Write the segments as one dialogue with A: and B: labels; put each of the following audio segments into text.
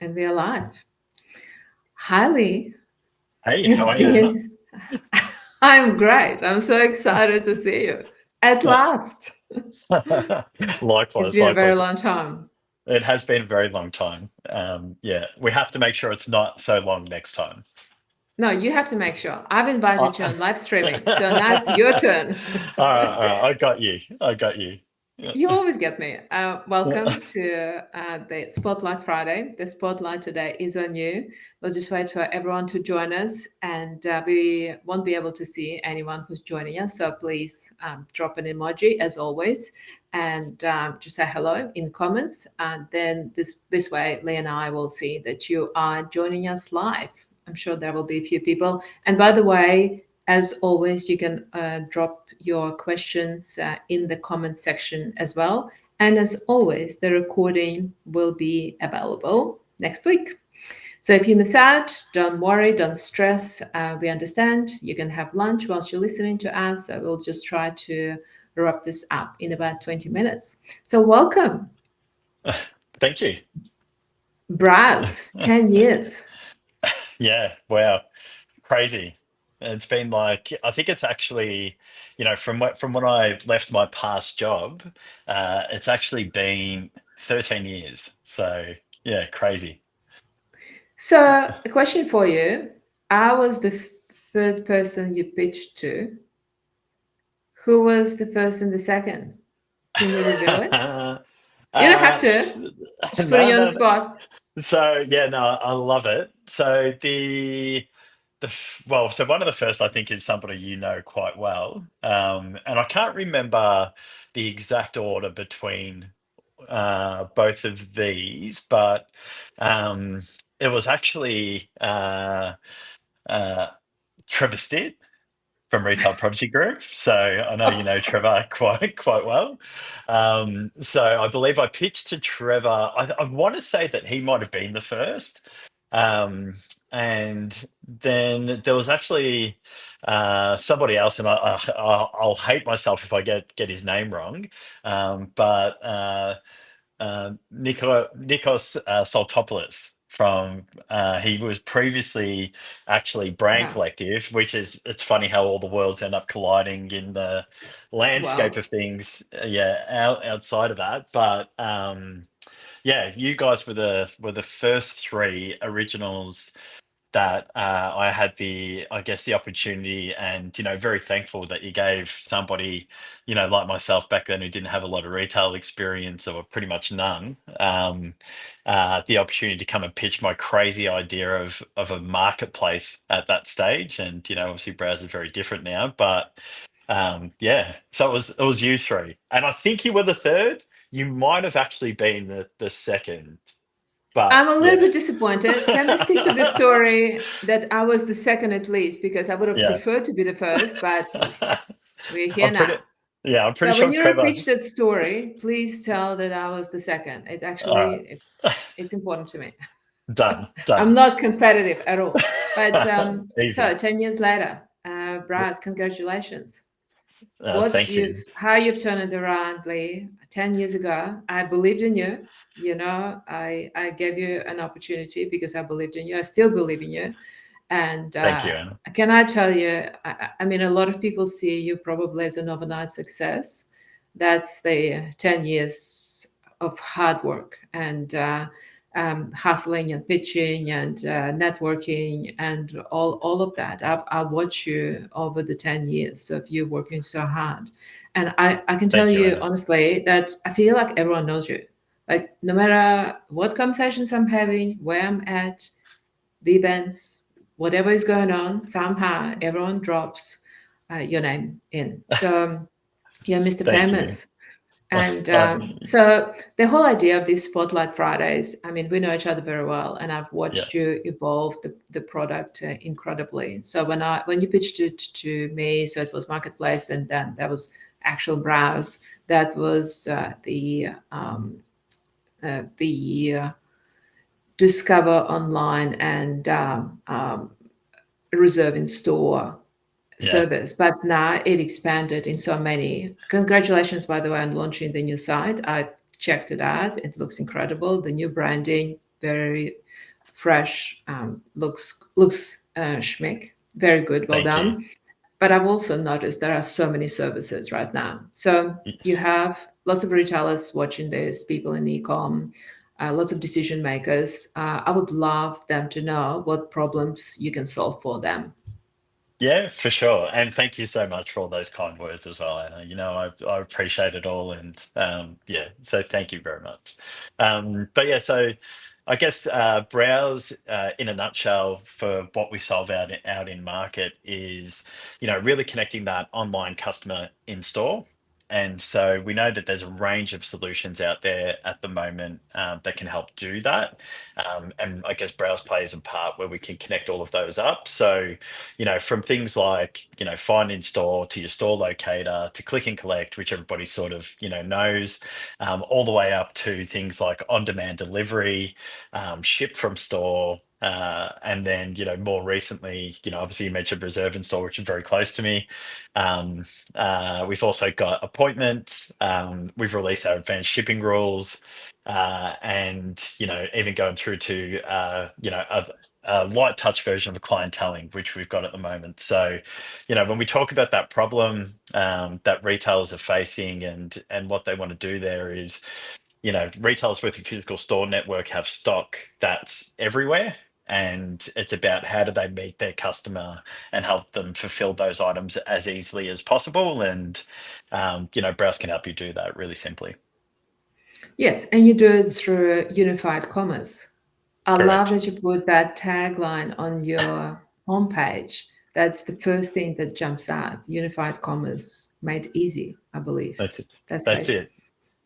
A: And we are live. Hi, Lee.
B: Hey, how
A: It's
B: are you, Anna?
A: been, I'm great. I'm so excited to see you. At last. It's
B: Likewise,
A: been a very
B: likewise.
A: long time.
B: It has been a very long time. Yeah, we have to make sure it's not so long next time.
A: No, you have to make sure. I've invited you
B: Uh,
A: on live streaming. So now it's your turn.
B: all right, I got you. I got you. Yeah.
A: You always get me. Welcome to the Spotlight Friday. The spotlight today is on you. We'll just wait for everyone to join us, and we won't be able to see anyone who's joining us. So please drop an emoji as always, and just say hello in the comments. And then this way, Lee and I will see that you are joining us live. I'm sure there will be a few people. And by the way, as always, you can drop your questions in the comment section as well. And as always, the recording will be available next week. So if you miss out, don't worry, don't stress. We understand. You can have lunch whilst you're listening to us. I will just try to wrap this up in about 20 minutes. So welcome,
B: Thank you.
A: Brauz, 10 years.
B: Yeah, wow, crazy. It's been like I think it's actually, from when I left my past job, it's actually been 13 years. So yeah, crazy.
A: So a question for you. I was the third person you pitched to. Who was the first and the second? Can you reveal it? You don't have
B: S-
A: to. Just putting
B: no,
A: you on the
B: no, no.
A: spot.
B: So yeah, no, I love it. So well, so one of the first I think is somebody you know quite well, and I can't remember the exact order between both of these, but um, it was actually uh, Trevor Stitt from Retail Prodigy Group. So I know you know Trevor quite well. So I believe I pitched to Trevor. I want to say that he might have been the first. Um, and then there was actually somebody else, and I'll hate myself if I get his name wrong. But Nikos Saltopoulos from he was previously actually Brand
A: Wow.
B: Collective, which is it's funny how all the worlds end up colliding in the landscape
A: Wow.
B: of things. Yeah, outside of that, but yeah, you guys were the first three originals that I had I guess, the opportunity, and very thankful that you gave somebody, like myself back then who didn't have a lot of retail experience or pretty much none, the opportunity to come and pitch my crazy idea of a marketplace at that stage. And obviously, Browse is very different now, but yeah, so it was you three, and I think you were the third. You might have actually been the second, but
A: I'm a little
B: yeah.
A: bit disappointed. Can we stick to the story that I was the second at least? Because I would have
B: Yeah.
A: preferred to be the first, but we're here
B: I'm pretty,
A: now.
B: yeah, I'm pretty
A: So
B: sure
A: when you
B: Trevor.
A: repeat that story, please tell that I was the second. It
B: All
A: actually it's important to me.
B: right,
A: I'm
B: done.
A: not competitive at all. But
B: Easy.
A: so 10 years later, Braz, congratulations.
B: Thank you.
A: How you've turned it around, Lee. 10 years ago, I believed in you. You know, I gave you an opportunity because I believed in you. I still believe in you. And
B: Thank you, Anna.
A: can I tell you, I mean, a lot of people see you probably as an overnight success. That's the 10 years of hard work and hustling and pitching and networking and all of that. I've watched you over the 10 years of you working so hard. And I can tell
B: Thank you,
A: you
B: Anna.
A: honestly that I feel like everyone knows you. Like no matter what conversations I'm having, where I'm at, the events, whatever is going on, somehow everyone drops your name in. So you're Mr.
B: Thank you.
A: Famous. And
B: Uh,
A: so the whole idea of these Spotlight Fridays, I mean, we know each other very well, and I've
B: yeah.
A: watched you evolve the product incredibly. So when you pitched it to me, so it was Marketplace, and then there was actual Browse. That was the discover online and reserve in store
B: Yeah.
A: service, but now it expanded in so many. Congratulations, by the way, on launching the new site. I checked it out. It looks incredible. The new branding, very fresh, looks schmick, very good, well
B: Thank you.
A: done. But I've also noticed there are so many services right now. So you have lots of retailers watching this, people in e-com, lots of decision makers. I would love them to know what problems you can solve for them.
B: Yeah, for sure. And thank you so much for all those kind words as well, Anna. I appreciate it all. And yeah, so thank you very much. But yeah, so I guess Browse, in a nutshell, for what we solve out in market is, really connecting that online customer in store. And so we know that there's a range of solutions out there at the moment that can help do that. And I guess Browse plays a part where we can connect all of those up. So, from things like, find in store to your store locator to click and collect, which everybody sort of, knows, all the way up to things like on-demand delivery, ship from store. And then, more recently, obviously you mentioned reserve in store, which is very close to me. We've also got appointments. We've released our advanced shipping rules, and even going through to a light touch version of clienteling, which we've got at the moment. So, when we talk about that problem that retailers are facing and what they want to do there is, retailers with a physical store network have stock that's everywhere. And it's about how do they meet their customer and help them fulfill those items as easily as possible. And, Browse can help you do that really simply.
A: Yes, and you do it through unified commerce. I love
B: Correct.
A: that you put that tagline on your homepage. That's the first thing that jumps out. Unified commerce made easy, I believe.
B: That's it.
A: That's
B: That's
A: right.
B: it.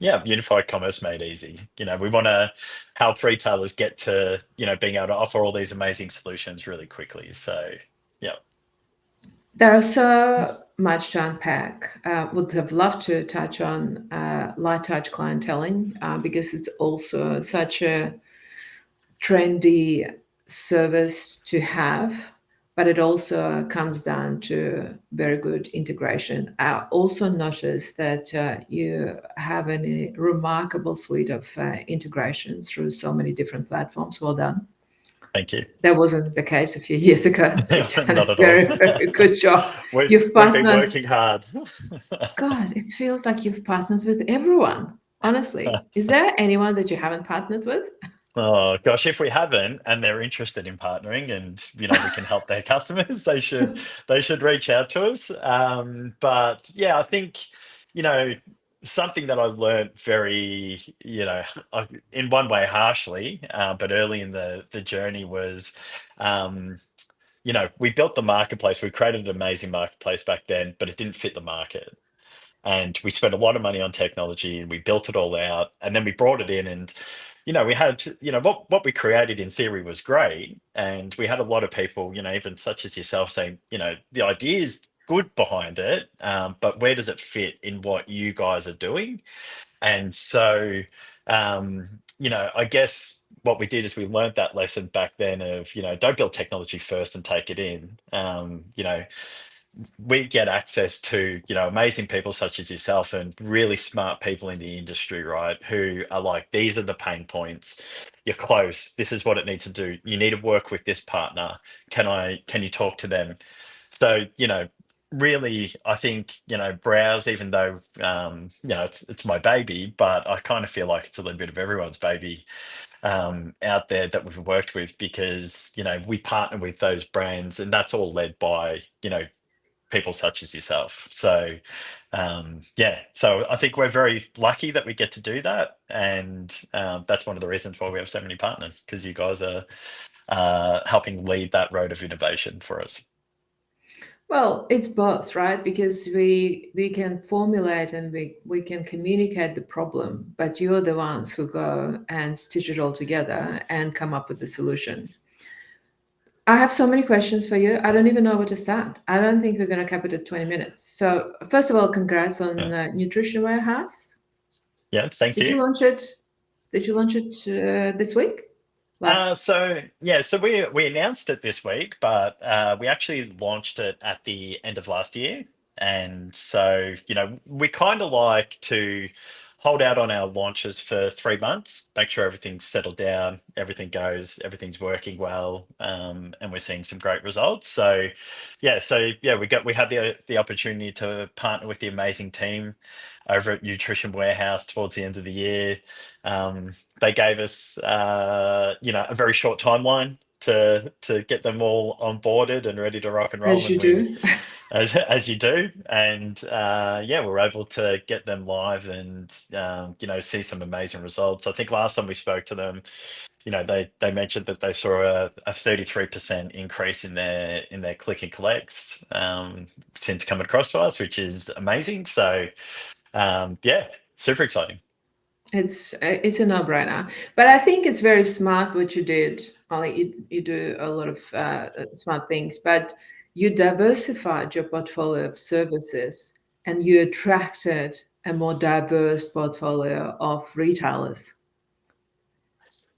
B: Yeah, unified commerce made easy. We want to help retailers get to, being able to offer all these amazing solutions really quickly. So, yeah,
A: There are so much to unpack. Would have loved to touch on light touch clienteling because it's also such a trendy service to have, but it also comes down to very good integration. I also noticed that you have a remarkable suite of integrations through so many different platforms. Well done.
B: thank you.
A: That wasn't the case a few years ago. So you've done a
B: Not at all.
A: very, very good job.
B: We've
A: You've
B: we've been
A: partnered.
B: working hard.
A: God, it feels like you've partnered with everyone. Honestly, is there anyone that you haven't partnered with?
B: Oh gosh, if we haven't and they're interested in partnering and we can help their customers, they should reach out to us. But yeah, I think you know something that I learned very in one way harshly, but early in the journey was um, we built the marketplace. We created an amazing marketplace back then, but it didn't fit the market. And we spent a lot of money on technology and we built it all out and then we brought it in and we had what we created in theory was great and we had a lot of people even such as yourself saying the idea is good behind it, but where does it fit in what you guys are doing? And so I guess what we did is we learned that lesson back then of don't build technology first and take it in. We get access to amazing people such as yourself and really smart people in the industry, right, who are like, these are the pain points. You're close, this is what it needs to do, you need to work with this partner, can you talk to them? So really I think Browse, even though it's my baby, but I kind of feel like it's a little bit of everyone's baby out there that we've worked with because we partner with those brands and that's all led by people such as yourself. So, yeah, so I think we're very lucky that we get to do that, and that's one of the reasons why we have so many partners because you guys are helping lead that road of innovation for us.
A: Well, it's both, right? Because we can formulate and we can communicate the problem, but you're the ones who go and stitch it all together and come up with the solution. I have so many questions for you. I don't even know where to start. I don't think we're going to cap it at 20 minutes. So, first of all, congrats on
B: Yeah,
A: Nutrition Warehouse.
B: yeah, thank
A: Did
B: you.
A: you launch it? Did you launch it this week? Last.
B: So yeah, so we announced it this week, but we actually launched it at the end of last year, and so we kind of like to hold out on our launches for 3 months, make sure everything's settled down, everything's working well, and we're seeing some great results. So we had the opportunity to partner with the amazing team over at Nutrition Warehouse towards the end of the year. They gave us a very short timeline to get them all onboarded and ready to rock and roll,
A: As you
B: and we
A: do.
B: as you do, and we're able to get them live and see some amazing results. I think last time we spoke to them, they mentioned that they saw a 33% increase in their click and collects since coming across to us, which is amazing. So super exciting.
A: It's a no-brainer, but I think it's very smart what you did. Ollie, you do a lot of smart things, but you diversified your portfolio of services and you attracted a more diverse portfolio of retailers.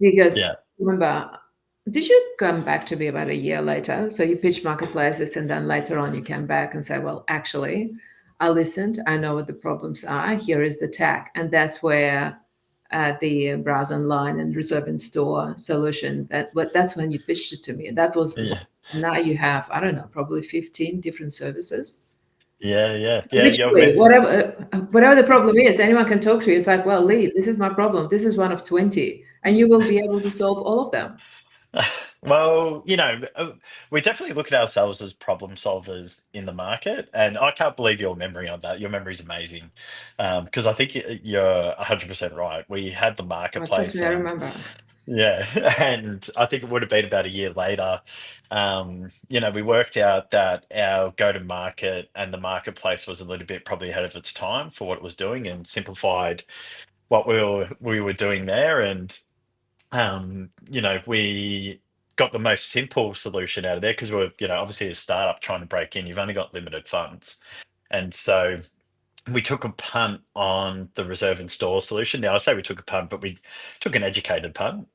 A: Because
B: Yeah,
A: remember, did you come back to me about a year later? So you pitched marketplaces, and then later on you came back and said, well, actually, I listened. I know what the problems are. Here is the tech. And that's where the browse online and reserve in store solution, that's when you pitched it to me. That was
B: yeah,
A: now you have, I don't know, probably 15 different services.
B: yeah.
A: Literally, whatever the problem is, anyone can talk to you. It's like, well, Lee, this is my problem. This is one of 20, and you will be able to solve all of them.
B: Well, we definitely look at ourselves as problem solvers in the market, and I can't believe your memory on that. Your memory is amazing, because I think you're 100% right. We had the
A: Oh, trust
B: marketplace,
A: me, I
B: and
A: remember.
B: yeah, and I think it would have been about a year later. We worked out that our go-to-market and the marketplace was a little bit probably ahead of its time for what it was doing, and simplified what we were doing there, and we got the most simple solution out of there because we're, obviously a startup trying to break in. You've only got limited funds. And so we took a punt on the reserve and store solution. Now, I say we took a punt, but we took an educated punt.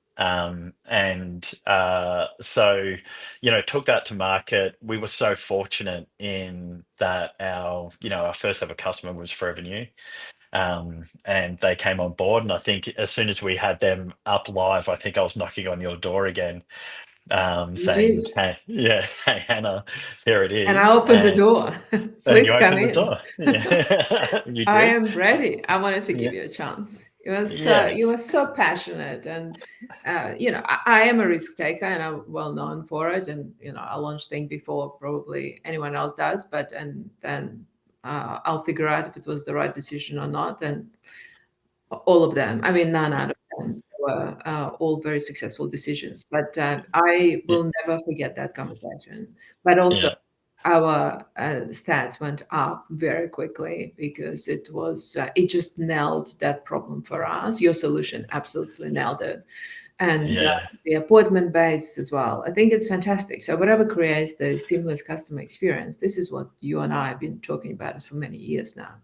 B: Took that to market. We were so fortunate in that our first ever customer was Forever New, and they came on board. And I think as soon as we had them up live, I think I was knocking on your door again,
A: You did.
B: saying, "Hey, yeah, hey Hannah, here it
A: And I
B: is,"
A: opened the door.
B: and you
A: Please come
B: opened the
A: in.
B: door. Yeah, you
A: I
B: did.
A: am ready. I wanted to give
B: Yeah,
A: you a chance. You were so passionate, and I am a risk taker, and I'm well known for it. And I launch things before probably anyone else does, but and then I'll figure out if it was the right decision or not. And all of them, I mean, none out of them were all very successful decisions. But I
B: yeah,
A: will never forget that conversation. But also,
B: yeah,
A: our stats went up very quickly because it just nailed that problem for us. Your solution absolutely nailed it, and
B: yeah,
A: the appointment base as well. I think it's fantastic. So whatever creates the seamless customer experience, this is what you and I have been talking about for many years now.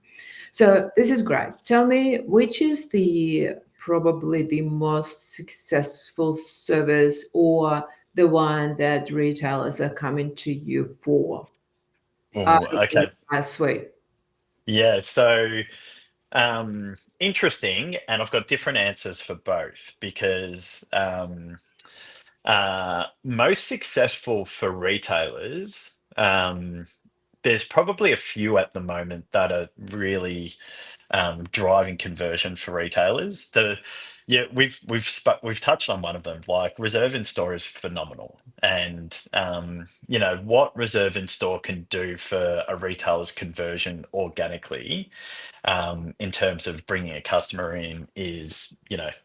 A: So this is great. Tell me, which is the probably the most successful service or the one that retailers are coming to you for?
B: Oh, okay.
A: Suite.
B: Yeah. So interesting, and I've got different answers for both because most successful for retailers. There's probably a few at the moment that are really driving conversion for retailers. We've touched on one of them. Like Reserve in Store is phenomenal, and what Reserve in Store can do for a retailer's conversion organically, in terms of bringing a customer in is,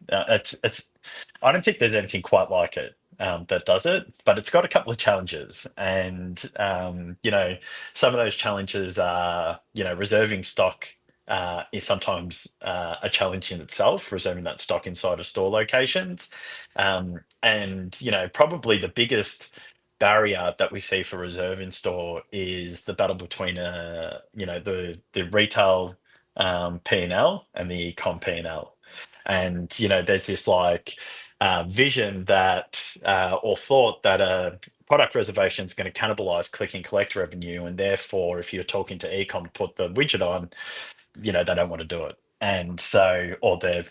B: it's I don't think there's anything quite like it. That does it, but it's got a couple of challenges, and some of those challenges are, reserving stock is sometimes a challenge in itself, reserving that stock inside of store locations. And, probably the biggest barrier that we see for reserve in store is the battle between, the retail P&L and the e-com P&L. And, there's this like vision that, or thought that a product reservation is going to cannibalize click and collect revenue. And therefore, if you're talking to e-com to put the widget on, they don't want to do it. and so, or they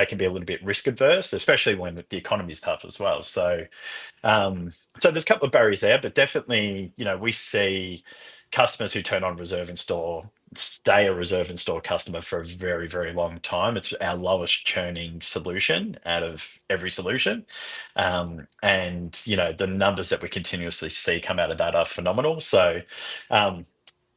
B: can be a little bit risk adverse, especially when the economy is tough as well. So there's a couple of barriers there, but definitely, we see customers who turn on reserve in store stay a reserve in store customer for a very, very long time. It's our lowest churning solution out of every solution. And, the numbers that we continuously see come out of that are phenomenal. So,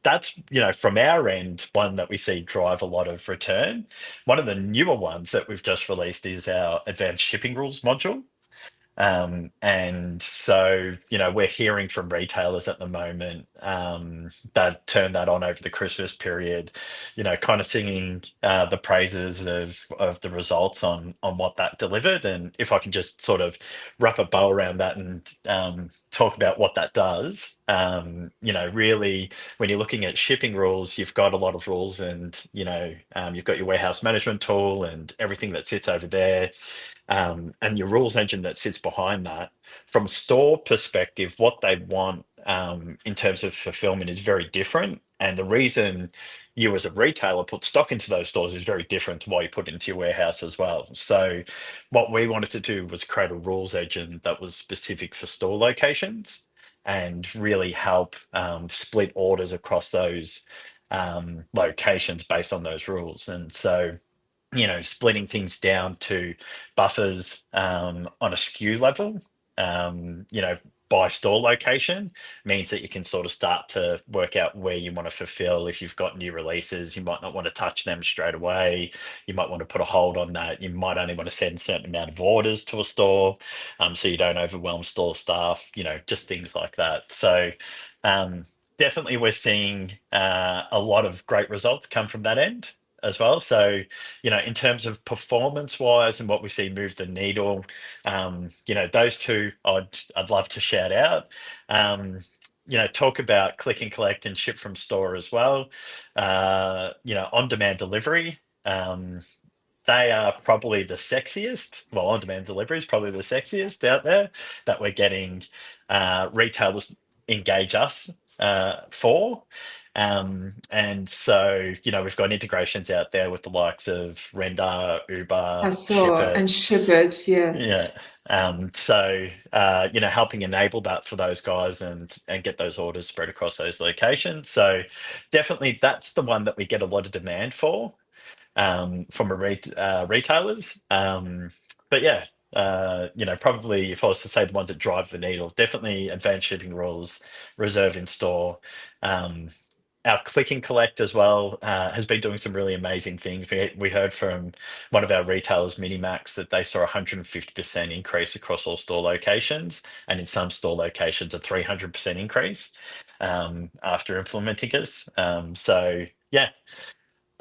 B: that's from our end one that we see drive a lot of return. One of the newer ones that we've just released is our advanced shipping rules module. And so, we're hearing from retailers at the moment that turn that on over the Christmas period, kind of singing the praises of the results on what that delivered. And if I can just sort of wrap a bow around that and talk about what that does, really, when you're looking at shipping rules, you've got a lot of rules, and you've got your warehouse management tool and everything that sits over there, and your rules engine that sits behind that. From a store perspective, what they want in terms of fulfillment is very different. And the reason you as a retailer put stock into those stores is very different to why you put it into your warehouse as well. So what we wanted to do was create a rules engine that was specific for store locations and really help split orders across those locations based on those rules. And so splitting things down to buffers on a SKU level, by store location means that you can sort of start to work out where you want to fulfill. If you've got new releases, you might not want to touch them straight away. You might want to put a hold on that. You might only want to send a certain amount of orders to a store, so you don't overwhelm store staff, just things like that. So definitely we're seeing a lot of great results come from that end as well. So, in terms of performance wise and what we see move the needle, those two I'd love to shout out. Talk about click and collect and ship from store as well. On demand delivery. They are probably the sexiest. Well, on demand delivery is probably the sexiest out there that we're getting retailers engage us for. And so, we've got integrations out there with the likes of Render,
A: I
B: Uber,
A: saw
B: Shipit.
A: and ship it,
B: Yeah.
A: yes.
B: So, helping enable that for those guys and get those orders spread across those locations. So definitely that's the one that we get a lot of demand for from retailers. But yeah, probably if I was to say the ones that drive the needle, definitely advanced shipping rules, reserve in store. Our click and collect as well has been doing some really amazing things. We heard from one of our retailers, Minimax, that they saw a 150% increase across all store locations, and in some store locations, a 300% increase after implementing us. So yeah,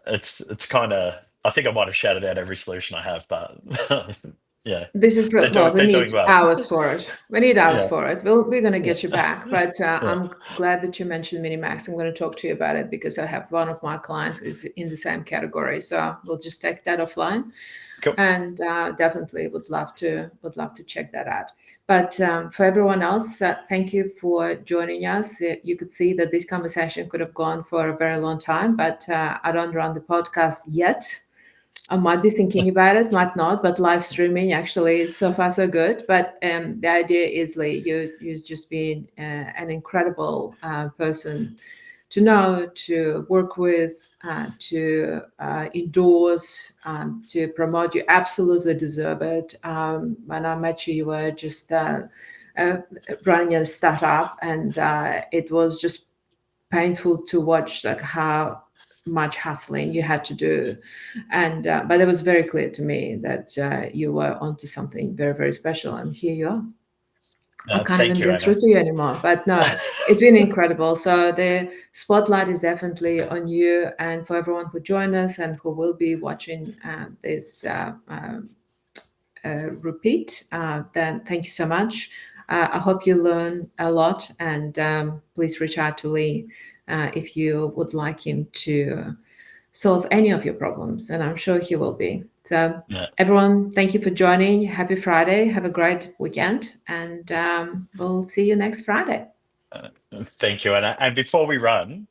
B: it's kind of, I think I might have shouted out every solution I have, but yeah,
A: This is well, we
B: they're
A: need
B: doing well.
A: hours for it. We need hours
B: Yeah,
A: for it. We're going to
B: yeah,
A: get you back, but
B: yeah.
A: I'm glad that you mentioned Minimax. I'm going to talk to you about it because I have one of my clients who's in the same category. So we'll just take that offline,
B: Cool.
A: and definitely would love to check that out. But for everyone else, thank you for joining us. You could see that this conversation could have gone for a very long time, but I don't run the podcast yet. I might be thinking about it, might not, but live streaming actually so far so good. But the idea is, Lee, you've just been an incredible person to know, to work with, to endorse, to promote. You absolutely deserve it. When I met you, you were just running a startup, and it was just painful to watch, like how much hustling you had to do, and but it was very clear to me that you were onto something very, very special, and here you are. I can't
B: Thank
A: even
B: you,
A: get through
B: Anna.
A: to you anymore, but no, it's been incredible. So the spotlight is definitely on you, and for everyone who joined us and who will be watching this repeat, then thank you so much. I hope you learn a lot, and please reach out to Lee if you would like him to solve any of your problems, and I'm sure he will be. So,
B: Yeah.
A: everyone, thank you for joining. Happy Friday. Have a great weekend, and we'll see you next Friday.
B: Thank you, Anna. And before we run,